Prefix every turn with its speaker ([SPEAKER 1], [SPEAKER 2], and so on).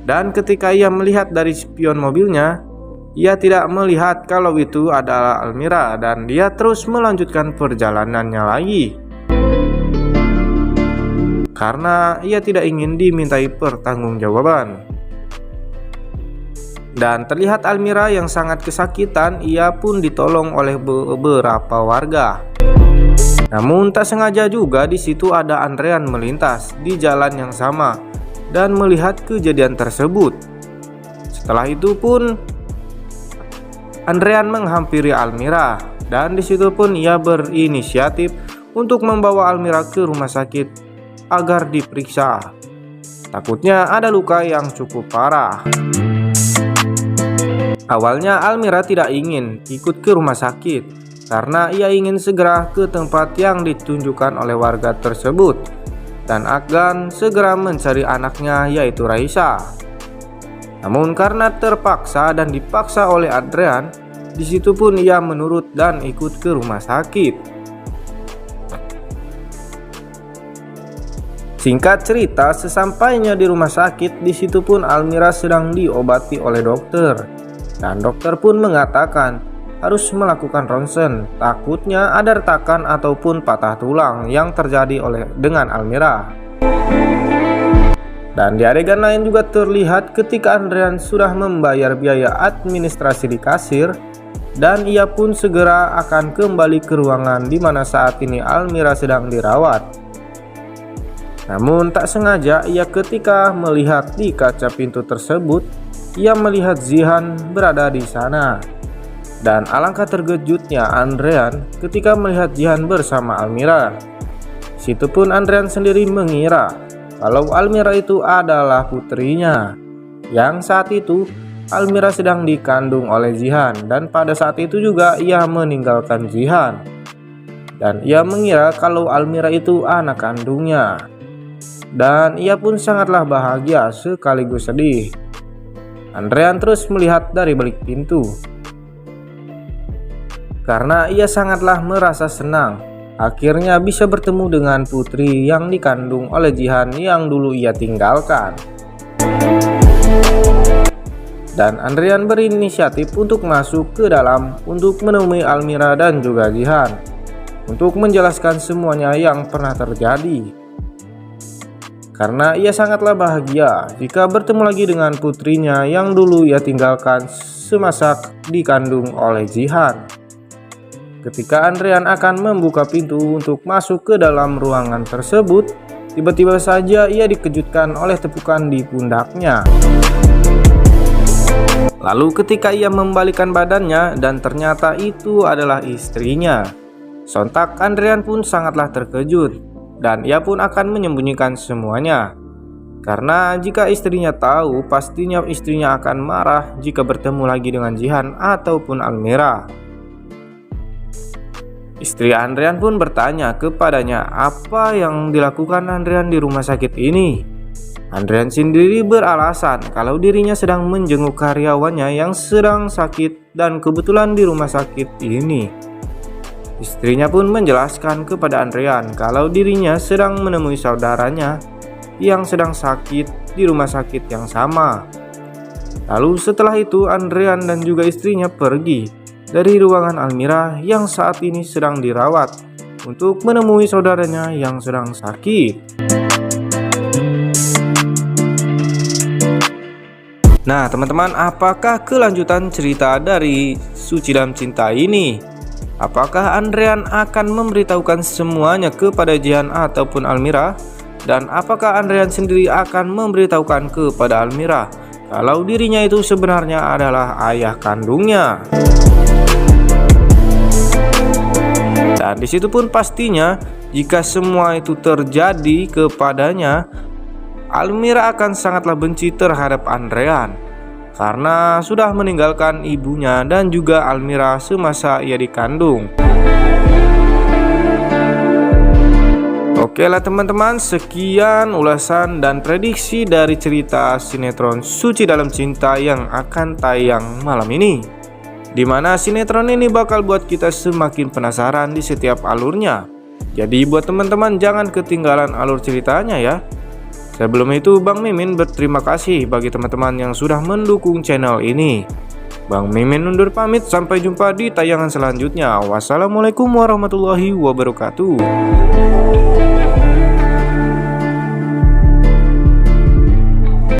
[SPEAKER 1] Dan ketika ia melihat dari spion mobilnya, ia tidak melihat kalau itu adalah Almira dan dia terus melanjutkan perjalanannya lagi. Karena ia tidak ingin dimintai pertanggungjawaban. Dan terlihat Almira yang sangat kesakitan, ia pun ditolong oleh beberapa warga. Namun tak sengaja juga di situ ada Andrean melintas di jalan yang sama dan melihat kejadian tersebut. Setelah itu pun Andrean menghampiri Almira dan di situ pun ia berinisiatif untuk membawa Almira ke rumah sakit agar diperiksa. Takutnya ada luka yang cukup parah. Awalnya Almira tidak ingin ikut ke rumah sakit karena ia ingin segera ke tempat yang ditunjukkan oleh warga tersebut dan akan segera mencari anaknya yaitu Raisa. Namun karena terpaksa dan dipaksa oleh Andrean, di situ pun ia menurut dan ikut ke rumah sakit. Singkat cerita, sesampainya di rumah sakit, di situ pun Almira sedang diobati oleh dokter. Dan dokter pun mengatakan harus melakukan ronsen, takutnya ada retakan ataupun patah tulang yang terjadi dengan Almira. Dan di adegan lain juga terlihat ketika Andrean sudah membayar biaya administrasi di kasir dan ia pun segera akan kembali ke ruangan di mana saat ini Almira sedang dirawat. Namun tak sengaja ia ketika melihat di kaca pintu tersebut, ia melihat Zihan berada di sana. Dan alangkah terkejutnya Andrean ketika melihat Zihan bersama Almira. Situ pun Andrean sendiri mengira kalau Almira itu adalah putrinya, yang saat itu Almira sedang dikandung oleh Zihan dan pada saat itu juga ia meninggalkan Zihan. Dan ia mengira kalau Almira itu anak kandungnya. Dan ia pun sangatlah bahagia sekaligus sedih. Andrean terus melihat dari balik pintu karena ia sangatlah merasa senang akhirnya bisa bertemu dengan putri yang dikandung oleh Zihan yang dulu ia tinggalkan. Dan Andrean berinisiatif untuk masuk ke dalam untuk menemui Almira dan juga Zihan untuk menjelaskan semuanya yang pernah terjadi. Karena ia sangatlah bahagia jika bertemu lagi dengan putrinya yang dulu ia tinggalkan semasa dikandung oleh Zihan. Ketika Andrean akan membuka pintu untuk masuk ke dalam ruangan tersebut, tiba-tiba saja ia dikejutkan oleh tepukan di pundaknya. Lalu ketika ia membalikkan badannya dan ternyata itu adalah istrinya, sontak Andrean pun sangatlah terkejut dan ia pun akan menyembunyikan semuanya. Karena jika istrinya tahu, pastinya istrinya akan marah jika bertemu lagi dengan Zihan ataupun Almira. Istri Andrean pun bertanya kepadanya apa yang dilakukan Andrean di rumah sakit ini. Andrean sendiri beralasan kalau dirinya sedang menjenguk karyawannya yang sedang sakit dan kebetulan di rumah sakit ini. Istrinya pun menjelaskan kepada Andrean kalau dirinya sedang menemui saudaranya yang sedang sakit di rumah sakit yang sama. Lalu setelah itu Andrean dan juga istrinya pergi dari ruangan Almira yang saat ini sedang dirawat untuk menemui saudaranya yang sedang sakit. Nah teman-teman, apakah kelanjutan cerita dari Suci Dalam Cinta ini? Apakah Andrean akan memberitahukan semuanya kepada Zihan ataupun Almira? Dan apakah Andrean sendiri akan memberitahukan kepada Almira kalau dirinya itu sebenarnya adalah ayah kandungnya? Dan disitu pun pastinya jika semua itu terjadi kepadanya, Almira akan sangatlah benci terhadap Andrean karena sudah meninggalkan ibunya dan juga Almira semasa ia dikandung. Oke lah teman-teman, sekian ulasan dan prediksi dari cerita sinetron Suci Dalam Cinta yang akan tayang malam ini, dimana sinetron ini bakal buat kita semakin penasaran di setiap alurnya. Jadi buat teman-teman jangan ketinggalan alur ceritanya ya. Sebelum itu, Bang Mimin berterima kasih bagi teman-teman yang sudah mendukung channel ini. Bang Mimin undur pamit, sampai jumpa di tayangan selanjutnya. Wassalamualaikum warahmatullahi wabarakatuh.